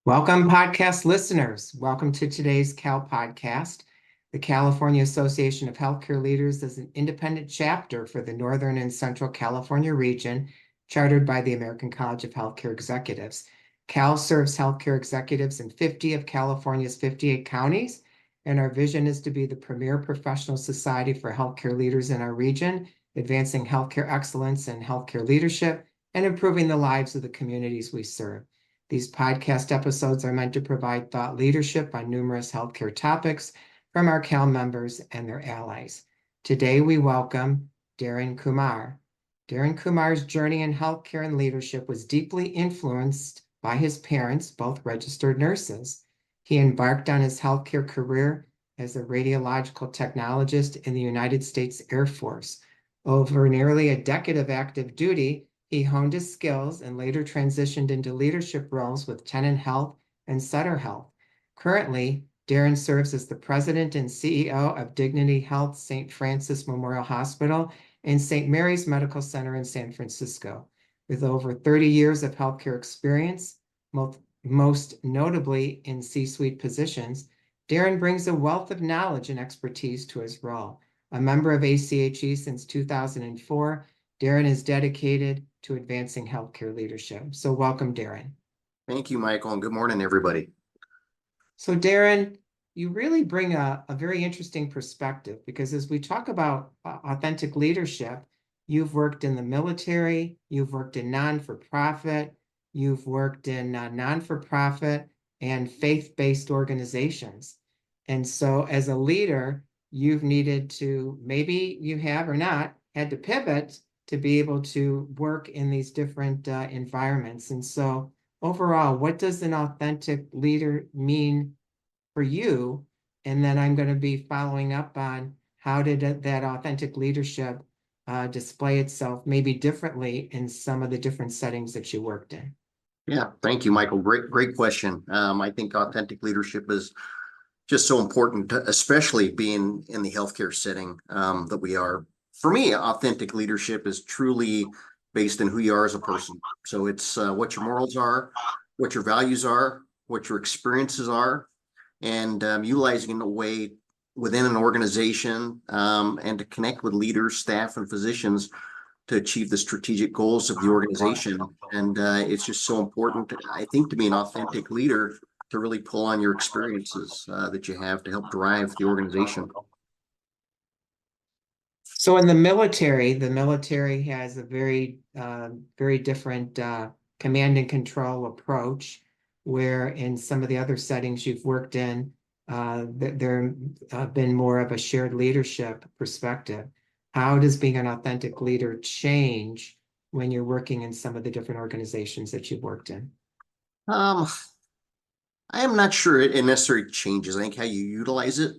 Welcome, podcast listeners. Welcome to today's CAHL podcast. The California Association of Healthcare Leaders is an independent chapter for the Northern and Central California region, chartered by the American College of Healthcare Executives. CAHL serves healthcare executives in 50 of California's 58 counties, and our vision is to be the premier professional society for healthcare leaders in our region, advancing healthcare excellence and healthcare leadership, and improving the lives of the communities we serve. These podcast episodes are meant to provide thought leadership on numerous healthcare topics from our CAHL members and their allies. Today, we welcome Daryn Kumar. Daryn Kumar's journey in healthcare and leadership was deeply influenced by his parents, both registered nurses. He embarked on his healthcare career as a radiological technologist in the United States Air Force. Over nearly a decade of active duty, he honed his skills and later transitioned into leadership roles with Tenet and Sutter Health. Currently, Daryn serves as the president and CEO of Dignity Health St. Francis Memorial Hospital and St. Mary's Medical Center in San Francisco. With over 30 years of healthcare experience, most notably in C-suite positions, Daryn brings a wealth of knowledge and expertise to his role. A member of ACHE since 2004, Daryn is dedicated to advancing healthcare leadership. So welcome, Daryn. Thank you, Michael, and good morning, everybody. So Daryn, you really bring a very interesting perspective because as we talk about authentic leadership, you've worked in the military, you've worked in non-for-profit, you've worked in non-for-profit and faith-based organizations. And so as a leader, you've needed to, maybe you have or not, had to pivot to be able to work in these different environments. And so overall, what does an authentic leader mean for you? And then I'm going to be following up on how did that authentic leadership display itself maybe differently in some of the different settings that you worked in? Yeah, thank you, Michael. Great question. I think authentic leadership is just so important, especially being in the healthcare setting that we are. For me, authentic leadership is truly based in who you are as a person. So it's what your morals are, what your values are, what your experiences are, and utilizing in a way within an organization and to connect with leaders, staff, and physicians to achieve the strategic goals of the organization. And it's just so important, I think, to be an authentic leader to really pull on your experiences that you have to help drive the organization. So in the military has a very different command and control approach, where in some of the other settings you've worked in, there have been more of a shared leadership perspective. How does being an authentic leader change when you're working in some of the different organizations that you've worked in? I am not sure it necessarily changes. I think how you utilize it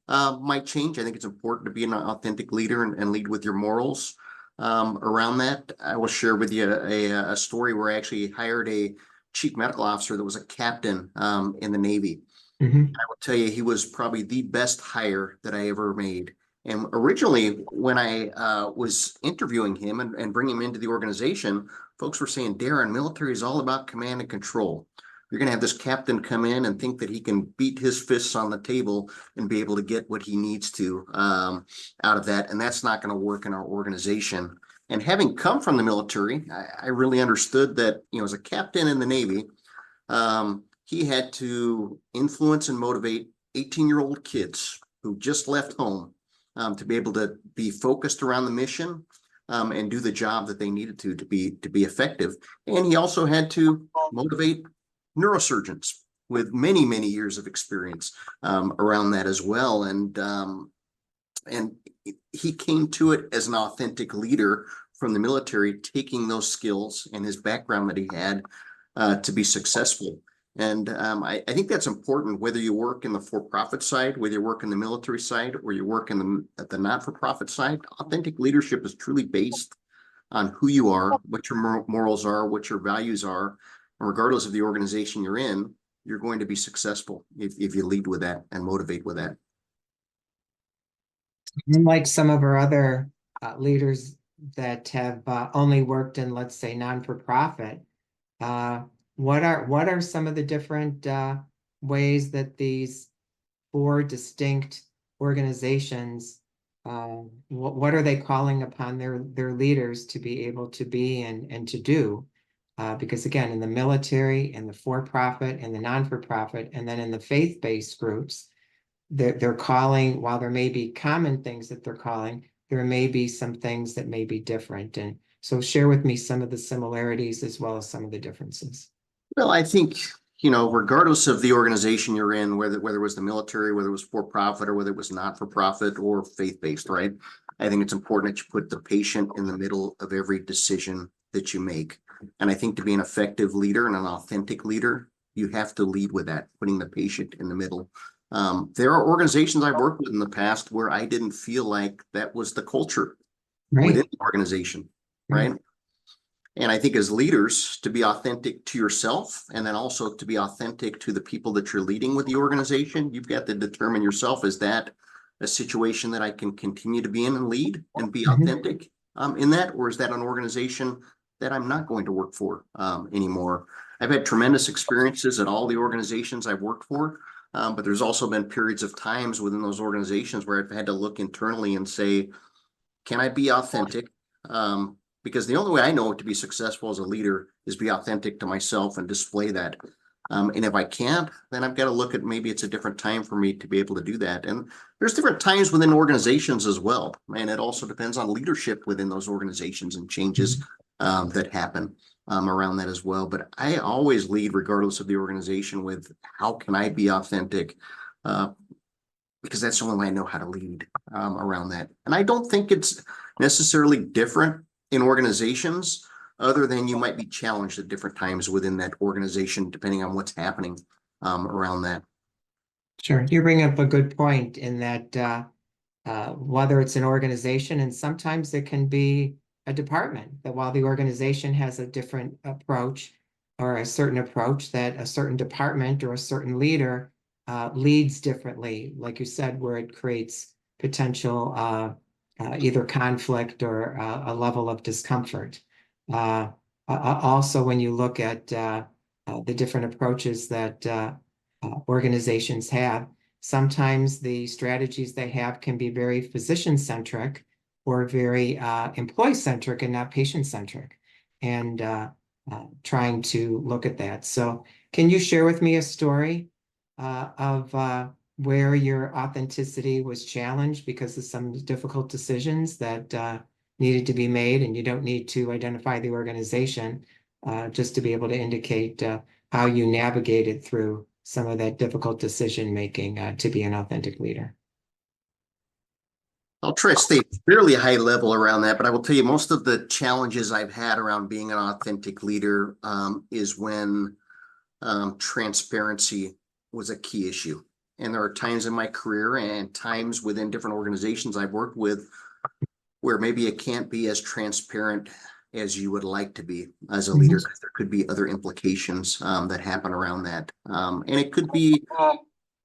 might change. I think it's important to be an authentic leader and lead with your morals around that. I will share with you a story where I actually hired a chief medical officer that was a captain in the Navy. Mm-hmm. I will tell you, he was probably the best hire that I ever made. And originally, when I was interviewing him and bringing him into the organization, folks were saying, Daryn, military is all about command and control. You're going to have this captain come in and think that he can beat his fists on the table and be able to get what he needs to out of that. And that's not going to work in our organization. And having come from the military, I really understood that, as a captain in the Navy, he had to influence and motivate 18-year-old kids who just left home to be able to be focused around the mission and do the job that they needed to be effective. And he also had to motivate neurosurgeons with many, many years of experience around that as well. And he came to it as an authentic leader from the military, taking those skills and his background that he had to be successful. And I think that's important, whether you work in the for-profit side, whether you work in the military side, or you work at the not-for-profit side. Authentic leadership is truly based on who you are, what your morals are, what your values are. And regardless of the organization you're in, you're going to be successful if you lead with that and motivate with that. Unlike some of our other leaders that have only worked in, let's say, non-for-profit, what are some of the different ways that these four distinct organizations, what are they calling upon their leaders to be able to be and to do? Because again, in the military, in the for-profit, and the non-for-profit, and then in the faith-based groups, they're calling, while there may be common things that they're calling, there may be some things that may be different. And so share with me some of the similarities as well as some of the differences. Well, I think, regardless of the organization you're in, whether it was the military, whether it was for profit, or whether it was not for profit or faith-based, right? I think it's important that you put the patient in the middle of every decision that you make. And I think to be an effective leader and an authentic leader, you have to lead with that, putting the patient in the middle. There are organizations I've worked with in the past where I didn't feel like that was the culture within Right. the organization, Right. right? And I think as leaders, to be authentic to yourself and then also to be authentic to the people that you're leading with the organization, you've got to determine yourself, is that a situation that I can continue to be in and lead and be Mhm. authentic in that, or is that an organization that I'm not going to work for anymore? I've had tremendous experiences at all the organizations I've worked for, but there's also been periods of times within those organizations where I've had to look internally and say, can I be authentic? Because the only way I know to be successful as a leader is be authentic to myself and display that. And if I can't, then I've got to look at, maybe it's a different time for me to be able to do that. And there's different times within organizations as well. And it also depends on leadership within those organizations and changes that happen around that as well. But I always lead, regardless of the organization, with how can I be authentic? Because that's the only way I know how to lead around that. And I don't think it's necessarily different in organizations, other than you might be challenged at different times within that organization, depending on what's happening around that. Sure. You bring up a good point in that whether it's an organization, and sometimes it can be a department, that while the organization has a different approach or a certain approach, that a certain department or a certain leader leads differently, like you said, where it creates potential either conflict or a level of discomfort. Also, when you look at the different approaches that organizations have, sometimes the strategies they have can be very physician-centric or very employee-centric and not patient-centric, and trying to look at that. So can you share with me a story of where your authenticity was challenged because of some difficult decisions that needed to be made, and you don't need to identify the organization, just to be able to indicate how you navigated through some of that difficult decision making to be an authentic leader? I'll try to stay fairly high level around that, but I will tell you, most of the challenges I've had around being an authentic leader is when transparency was a key issue. And there are times in my career and times within different organizations I've worked with where maybe it can't be as transparent as you would like to be as a leader, because there could be other implications that happen around that. And it could be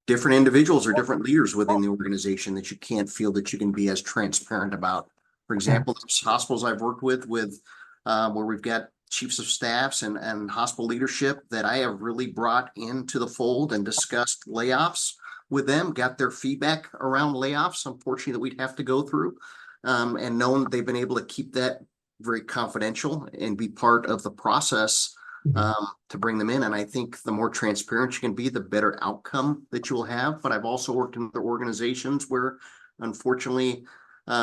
different individuals or different leaders within the organization that you can't feel that you can be as transparent about. For example, there's hospitals I've worked with where we've got chiefs of staffs and hospital leadership that I have really brought into the fold and discussed layoffs with them, got their feedback around layoffs, unfortunately, that we'd have to go through, and known they've been able to keep that very confidential and be part of the process to bring them in. And I think the more transparent you can be, the better outcome that you will have. But I've also worked in other organizations where, unfortunately,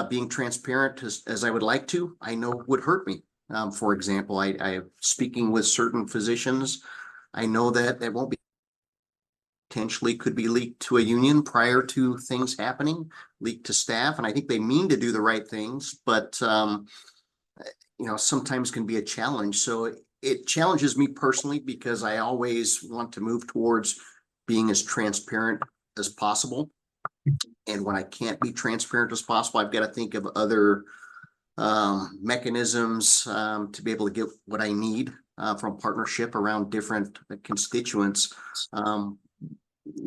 being transparent as I would like to, I know would hurt me. For example, I speaking with certain physicians, I know that that won't be potentially could be leaked to a union prior to things happening, leaked to staff. And I think they mean to do the right things, but sometimes can be a challenge. So it challenges me personally because I always want to move towards being as transparent as possible. And when I can't be transparent as possible, I've got to think of other mechanisms to be able to get what I need from partnership around different constituents,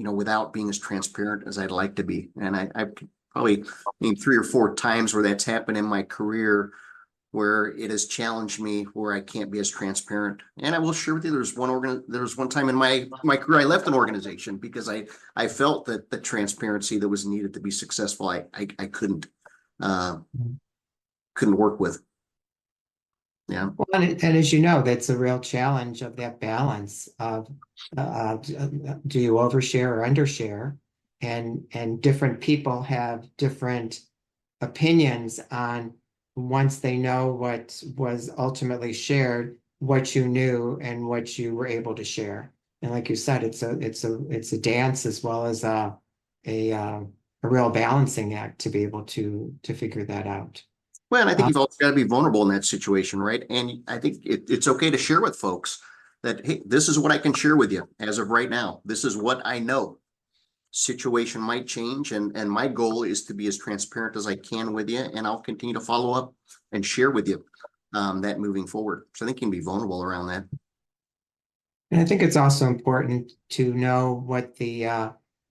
without being as transparent as I'd like to be. And I've probably named 3 or 4 times where that's happened in my career, where it has challenged me where I can't be as transparent. And I will share with you, there was one time in my career I left an organization because I felt that the transparency that was needed to be successful, I uh, couldn't work with. Yeah. Well, and as you know, that's a real challenge of that balance of do you overshare or undershare? And different people have different opinions on once they know what was ultimately shared, what you knew and what you were able to share. And like you said, it's a dance as well as a real balancing act to be able to figure that out. Well, and I think Uh, you've also got to be vulnerable in that situation, right? And I think it's okay to share with folks that, hey, this is what I can share with you as of right now. This is what I know. Situation might change, and my goal is to be as transparent as I can with you, and I'll continue to follow up and share with you that moving forward. So I think you can be vulnerable around that. And I think it's also important to know what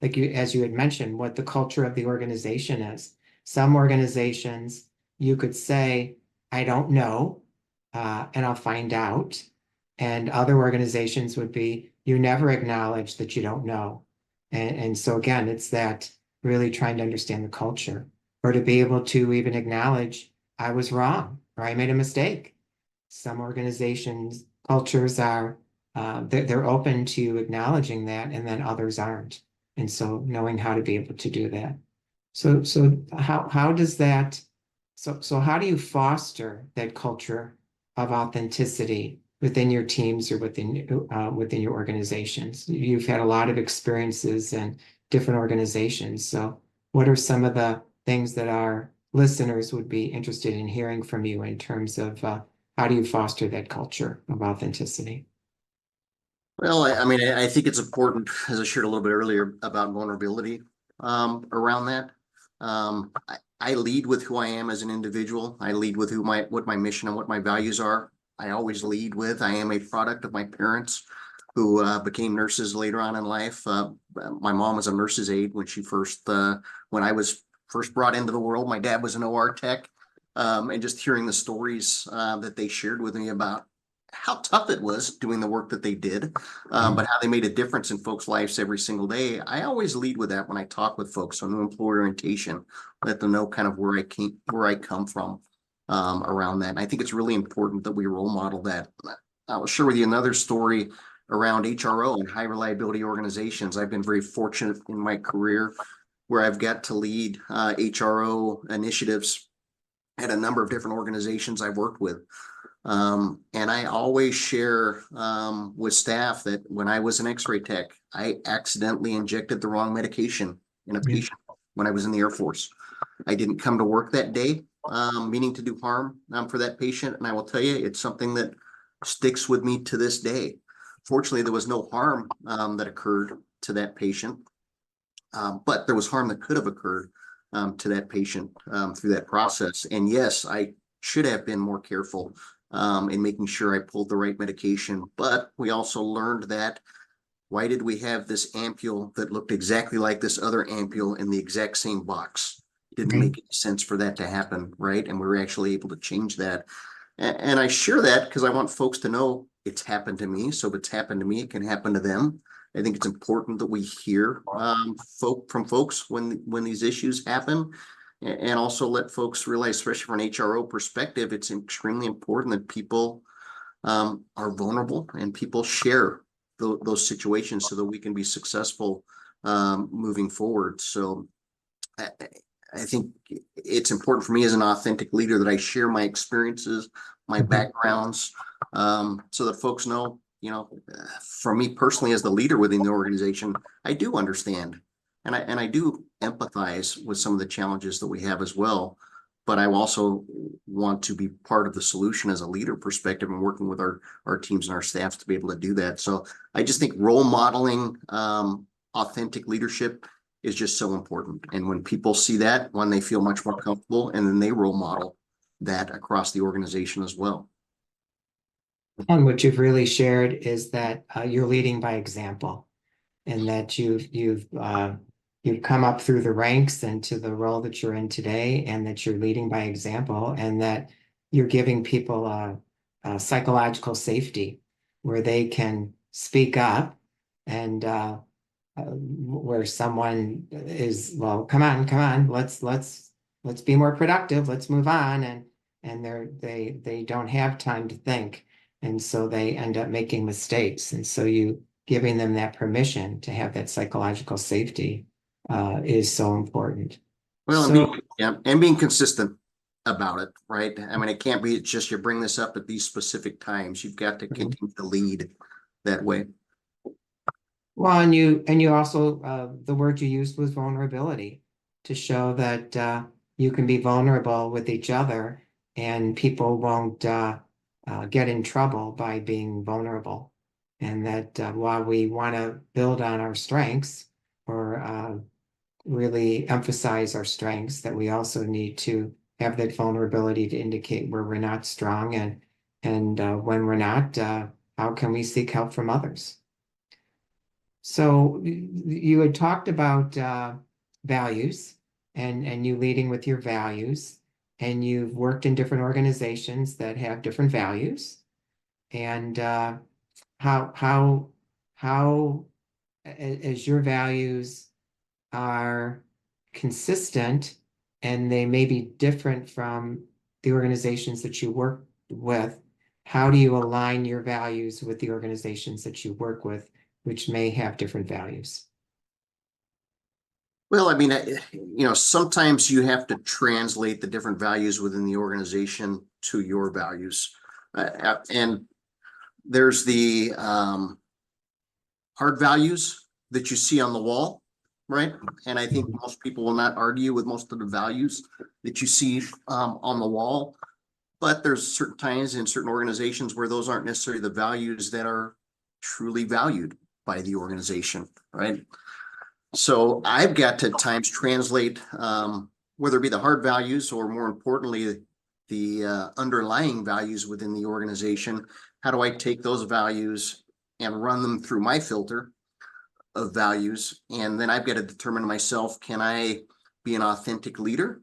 like you, as you had mentioned, what the culture of the organization is. Some organizations, you could say, I don't know, and I'll find out. And other organizations would be, you never acknowledge that you don't know. And so again, it's that really trying to understand the culture or to be able to even acknowledge I was wrong or I made a mistake. Some organizations, cultures are they're open to acknowledging that, and then others aren't. And so knowing how to be able to do that. So how does that so how do you foster that culture of authenticity within your teams or within your organizations? You've had a lot of experiences in different organizations. So what are some of the things that our listeners would be interested in hearing from you in terms of how do you foster that culture of authenticity? Well, I mean, I think it's important, as I shared a little bit earlier, about vulnerability around that. I lead with who I am as an individual. I lead with what my mission and what my values are. I always lead with I am a product of my parents who became nurses later on in life. My mom was a nurse's aide when I was first brought into the world. My dad was an OR tech, and just hearing the stories that they shared with me about how tough it was doing the work that they did, but how they made a difference in folks' lives every single day. I always lead with that when I talk with folks on new employee orientation, let them know kind of where I come from around that. And I think it's really important that we role model that. I'll share with you another story around HRO and high reliability organizations. I've been very fortunate in my career where I've got to lead HRO initiatives at a number of different organizations I've worked with. And I always share with staff that when I was an X-ray tech, I accidentally injected the wrong medication in a Yeah. patient when I was in the Air Force. I didn't come to work that day, meaning to do harm for that patient. And I will tell you, it's something that sticks with me to this day. Fortunately, there was no harm that occurred to that patient, but there was harm that could have occurred to that patient through that process. And yes, I should have been more careful in making sure I pulled the right medication. But we also learned that why did we have this ampule that looked exactly like this other ampule in the exact same box? It didn't Right. make any sense for that to happen, right? And we were actually able to change that. And I share that because I want folks to know it's happened to me. So if it's happened to me, it can happen to them. I think it's important that we hear from folks when these issues happen, and also let folks realize, especially from an HRO perspective, it's extremely important that people are vulnerable and people share those situations so that we can be successful moving forward. So I, I think it's important for me as an authentic leader that I share my experiences, my Mhm. backgrounds, so that folks know, for me personally as the leader within the organization, I do understand and I do empathize with some of the challenges that we have as well. But I also want to be part of the solution as a leader perspective and working with our teams and our staffs to be able to do that. So I just think role modeling authentic leadership is just so important. And when people see that, one, they feel much more comfortable, and then they role model that across the organization as well. And what you've really shared is that you're leading by example, and that you've come up through the ranks into the role that you're in today, and that you're leading by example, and that you're giving people a psychological safety where they can speak up and where someone is, well, come on, let's be more productive, let's move on, and they don't have time to think, and so they end up making mistakes, and so you giving them that permission to have that psychological safety is so important. Well, and So being consistent about it, right? I mean, it can't be just you bring this up at these specific times. You've got to continue to lead that way. well, and you also the word you used was vulnerability to show that you can be vulnerable with each other and people won't get in trouble by being vulnerable. And that while we want to build on our strengths or really emphasize our strengths, that we also need to have that vulnerability to indicate where we're not strong and when we're not, how can we seek help from others? So you had talked about values and you leading with your values, and you've worked in different organizations that have different values. And how how how as your values are consistent and they may be different from the organizations that you work with, how do you align your values with the organizations that you work with, which may have different values? Well, I mean, sometimes you have to translate the different values within the organization to your values. And there's the hard values that you see on the wall, right? And I think most people will not argue with most of the values that you see on the wall. But there's certain times in certain organizations where those aren't necessarily the values that are truly valued by the organization, right? So I've got to at times translate, whether it be the hard values or more importantly, the underlying values within the organization. How do I take those values and run them through my filter of values? And then I've got to determine myself, can I be an authentic leader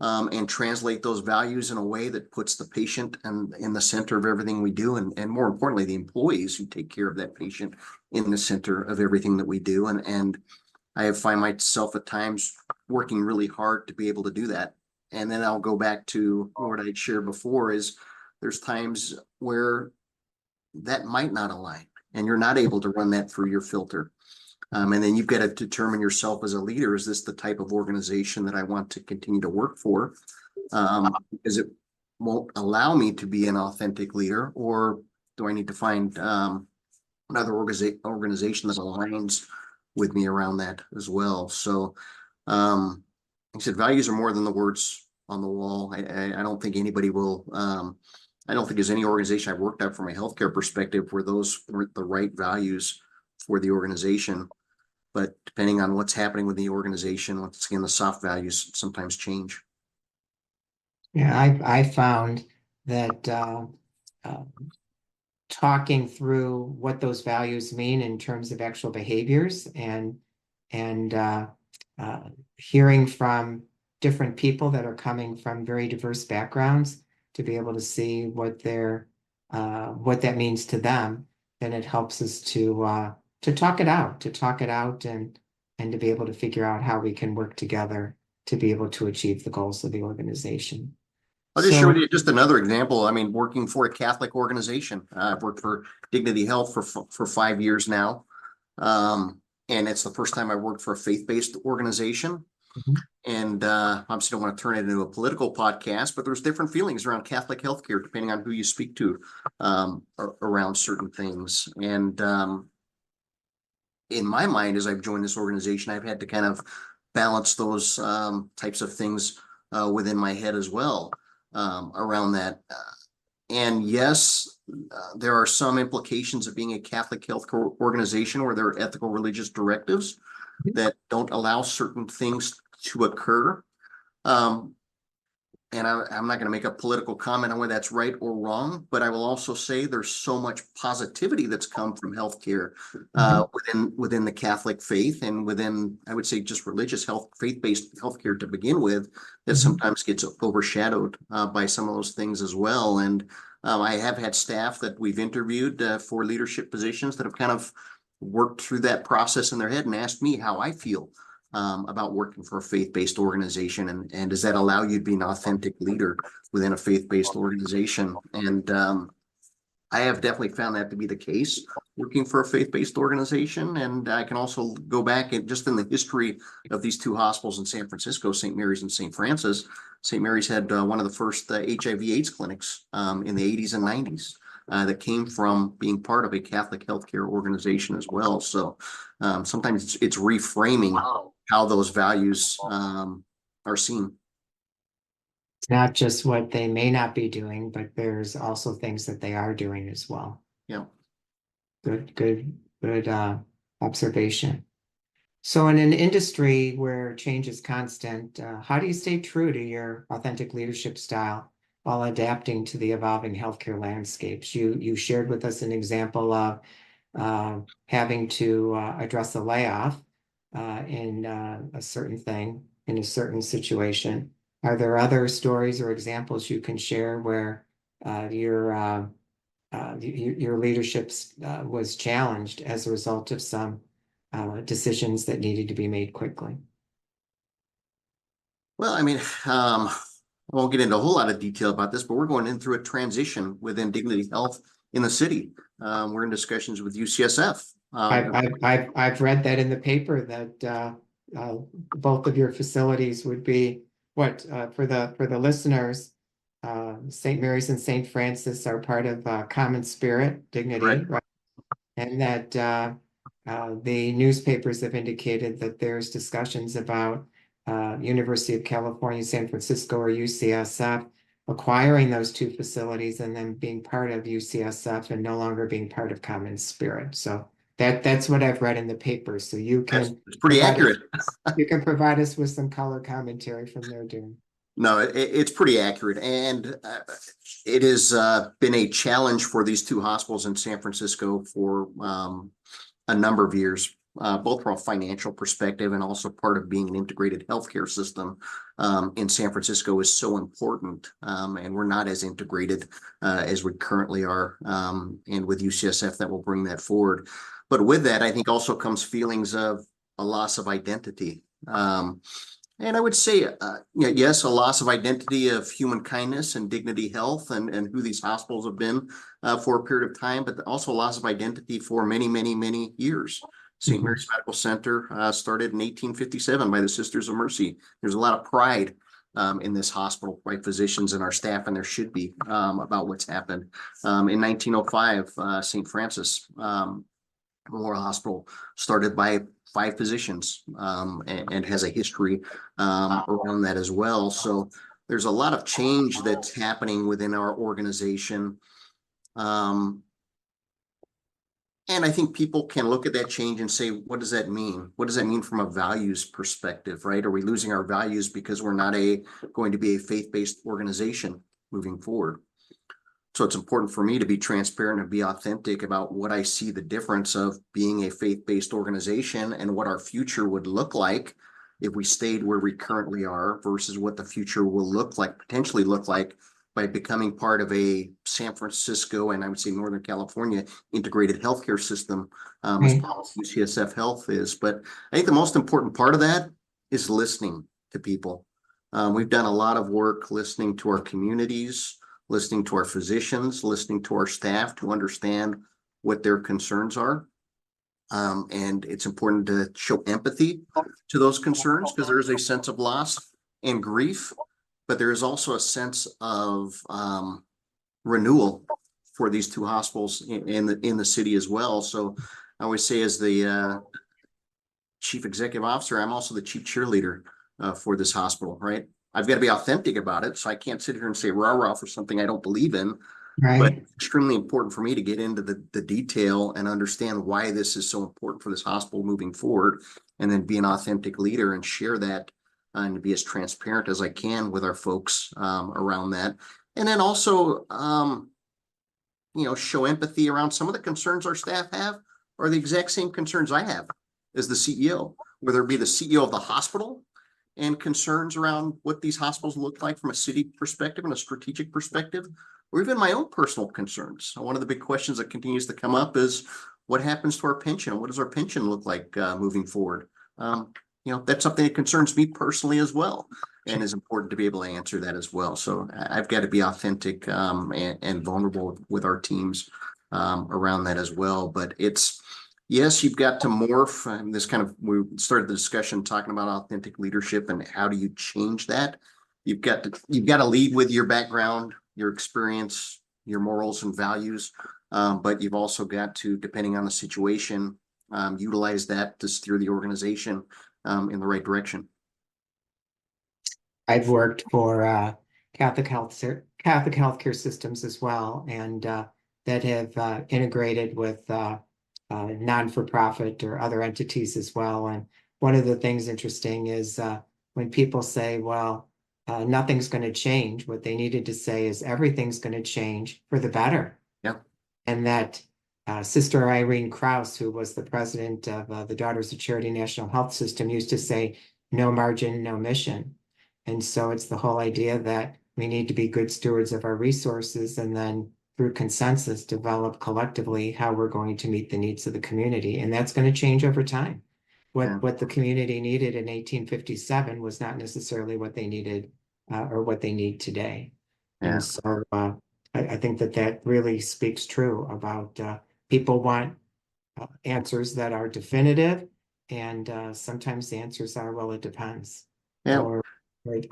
and translate those values in a way that puts the patient in the center of everything we do, and more importantly, the employees who take care of that patient in the center of everything that we do. And I find myself at times working really hard to be able to do that. And then I'll go back to what I'd shared before is there's times where that might not align and you're not able to run that through your filter. And then you've got to determine yourself as a leader, is this the type of organization that I want to continue to work for? Because it won't allow me to be an authentic leader, or do I need to find another organization that aligns with me around that as well? So like I said, values are more than the words on the wall. I don't think anybody will I don't think there's any organization I've worked at from a healthcare perspective where those weren't the right values for the organization. But depending on what's happening with the organization, once again, the soft values sometimes change. Yeah, I found that talking through what those values mean in terms of actual behaviors and hearing from different people that are coming from very diverse backgrounds to be able to see what what that means to them, then it helps us to talk it out and to be able to figure out how we can work together to be able to achieve the goals of the organization. I'll just show So you just another example. I mean, working for a Catholic organization. I've worked for Dignity Health for 5 years now. And it's the first time I worked for a faith-based organization. Mhm. And obviously don't want to turn it into a political podcast, but there's different feelings around Catholic healthcare depending on who you speak to around certain things. And in my mind, as I've joined this organization, I've had to kind of balance those types of things within my head as well around that. And yes, there are some implications of being a Catholic health organization where there are ethical religious directives that don't allow certain things to occur. and I'm not going to make a political comment on whether that's right or wrong, but I will also say there's so much positivity that's come from healthcare within the Catholic faith and within, I would say, just religious health, faith-based healthcare to begin with, that sometimes gets overshadowed by some of those things as well. And I have had staff that we've interviewed for leadership positions that have kind of worked through that process in their head and asked me how I feel about working for a faith-based organization, and does that allow you to be an authentic leader within a faith-based organization? And I have definitely found that to be the case working for a faith-based organization. And I can also go back and just in the history of these two hospitals in San Francisco, St. Mary's and St. Francis. St. Mary's had one of the first HIV/AIDS clinics in the 80s and 90s. That came from being part of a Catholic healthcare organization as well. So sometimes it's reframing how those values are seen. It's not just what they may not be doing, but there's also things that they are doing as well. Yeah. Good observation. So in an industry where change is constant, how do you stay true to your authentic leadership style while adapting to the evolving healthcare landscapes? You shared with us an example of having to address a layoff in a certain thing, in a certain situation. Are there other stories or examples you can share where your leadership was challenged as a result of some decisions that needed to be made quickly? Well, I mean, I won't get into a whole lot of detail about this, but we're going in through a transition within Dignity Health in the city. We're in discussions with UCSF. I've read that in the paper that both of your facilities would be what for the listeners. St. Mary's and St. Francis are part of Common Spirit Dignity, right? And that the newspapers have indicated that there's discussions about University of California, San Francisco, or UCSF acquiring those two facilities and then being part of UCSF and no longer being part of Common Spirit. So that's what I've read in the paper. So you can it's pretty accurate. You can provide us with some color commentary from their doing. No, it's pretty accurate, and it has been a challenge for these two hospitals in San Francisco for a number of years, both from a financial perspective and also part of being an integrated healthcare system in San Francisco is so important, and we're not as integrated as we currently are, and with UCSF that will bring that forward. But with that, I think also comes feelings of a loss of identity. And I would say, yes, a loss of identity of human kindness and Dignity Health and who these hospitals have been for a period of time, but also a loss of identity for many, many, many years. St. Mary's Medical Center started in 1857 by the Sisters of Mercy. There's a lot of pride in this hospital by physicians and our staff, and there should be about what's happened. In 1905, St. Francis Memorial Hospital started by 5 physicians and has a history around that as well. So there's a lot of change that's happening within our organization. And I think people can look at that change and say, what does that mean? What does that mean from a values perspective, right? Are we losing our values because we're not going to be a faith-based organization moving forward? So it's important for me to be transparent and be authentic about what I see the difference of being a faith-based organization and what our future would look like if we stayed where we currently are versus what the future will look like, potentially look like by becoming part of a San Francisco and I would say Northern California integrated healthcare system as UCSF Health is. But I think the most important part of that is listening to people. We've done a lot of work listening to our communities, listening to our physicians, listening to our staff to understand what their concerns are. And it's important to show empathy to those concerns because there is a sense of loss and grief, but there is also a sense of renewal for these two hospitals in the city as well. So I always say as the chief executive officer, I'm also the chief cheerleader for this hospital, right? I've got to be authentic about it. So I can't sit here and say rah rah for something I don't believe in. Right. But it's extremely important for me to get into the detail and understand why this is so important for this hospital moving forward, and then be an authentic leader and share that and to be as transparent as I can with our folks around that. And then also, show empathy around some of the concerns our staff have are the exact same concerns I have as the CEO, whether it be the CEO of the hospital and concerns around what these hospitals look like from a city perspective and a strategic perspective, or even my own personal concerns. One of the big questions that continues to come up is what happens to our pension? What does our pension look like moving forward? That's something that concerns me personally as well, and is important to be able to answer that as well. So I've got to be authentic and vulnerable with our teams around that as well. But yes, you've got to morph. We started the discussion talking about authentic leadership and how do you change that. You've got to lead with your background, your experience, your morals and values, but you've also got to, depending on the situation, utilize that to steer the organization in the right direction. I've worked for Catholic healthcare systems as well, and that have integrated with non-for-profit or other entities as well. And one of the things interesting is when people say, well, nothing's going to change, what they needed to say is everything's going to change for the better. Yeah. And that Sister Irene Krauss, who was the president of the Daughters of Charity National Health System, used to say, no margin, no mission. And so it's the whole idea that we need to be good stewards of our resources and then through consensus develop collectively how we're going to meet the needs of the community. And that's going to change over time. What the community needed in 1857 was not necessarily what they needed or what they need today. Yeah. And so I think that really speaks true about people want answers that are definitive, and sometimes the answers are, well, it depends. Yeah. Or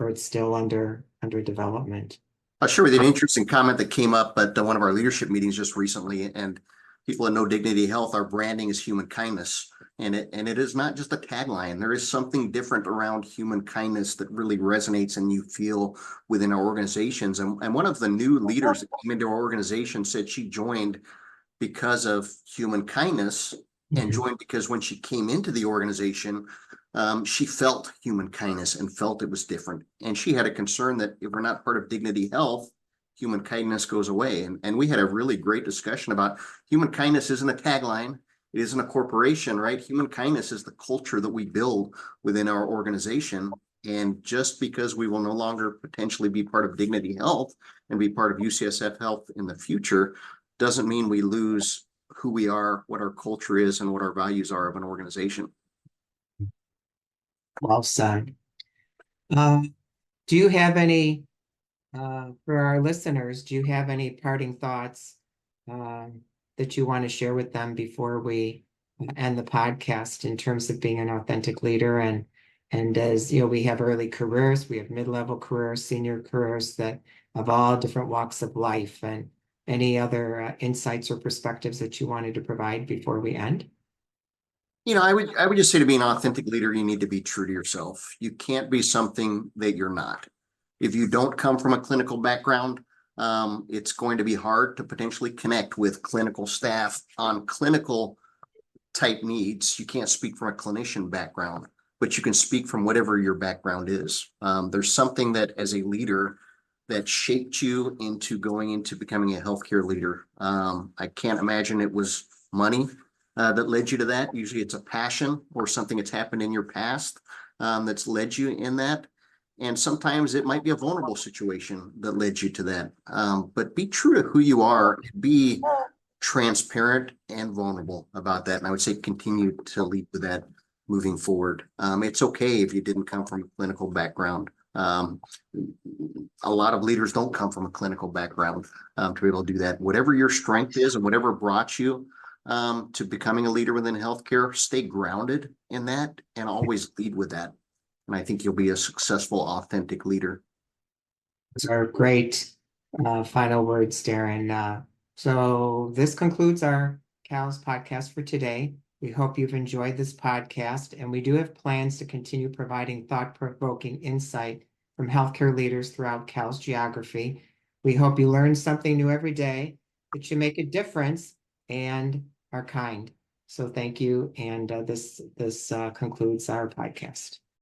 it's still under development. I'll share with you an interesting comment that came up at one of our leadership meetings just recently. And people at No Dignity Health, our branding is human kindness. And it is not just a tagline. There is something different around human kindness that really resonates and you feel within our organizations. And one of the new leaders that came into our organization said she joined because of human kindness and joined because when she came into the organization, she felt human kindness and felt it was different. And she had a concern that if we're not part of Dignity Health, human kindness goes away. And we had a really great discussion about human kindness isn't a tagline. It isn't a corporation, right? Human kindness is the culture that we build within our organization. And just because we will no longer potentially be part of Dignity Health and be part of UCSF Health in the future doesn't mean we lose who we are, what our culture is, and what our values are of an organization. Well said. Do you have any, for our listeners, do you have any parting thoughts that you want to share with them before we end the podcast in terms of being an authentic leader? And as you know, we have early careers, we have mid-level careers, senior careers that of all different walks of life, and any other insights or perspectives that you wanted to provide before we end? I would just say to be an authentic leader, you need to be true to yourself. You can't be something that you're not. If you don't come from a clinical background, it's going to be hard to potentially connect with clinical staff on clinical type needs. You can't speak from a clinician background, but you can speak from whatever your background is. There's something that as a leader that shaped you into going into becoming a healthcare leader. I can't imagine it was money that led you to that. Usually it's a passion or something that's happened in your past that's led you in that. And sometimes it might be a vulnerable situation that led you to that. But be true to who you are, be transparent and vulnerable about that. And I would say continue to lead with that moving forward. It's okay if you didn't come from a clinical background. A lot of leaders don't come from a clinical background to be able to do that. Whatever your strength is and whatever brought you to becoming a leader within healthcare, stay grounded in that and always lead with that. And I think you'll be a successful, authentic leader. Those are great final words, Daryn. So this concludes our CAHL's podcast for today. We hope you've enjoyed this podcast, and we do have plans to continue providing thought-provoking insight from healthcare leaders throughout CAHL's geography. We hope you learn something new every day, that you make a difference and are kind. So thank you, and this concludes our podcast.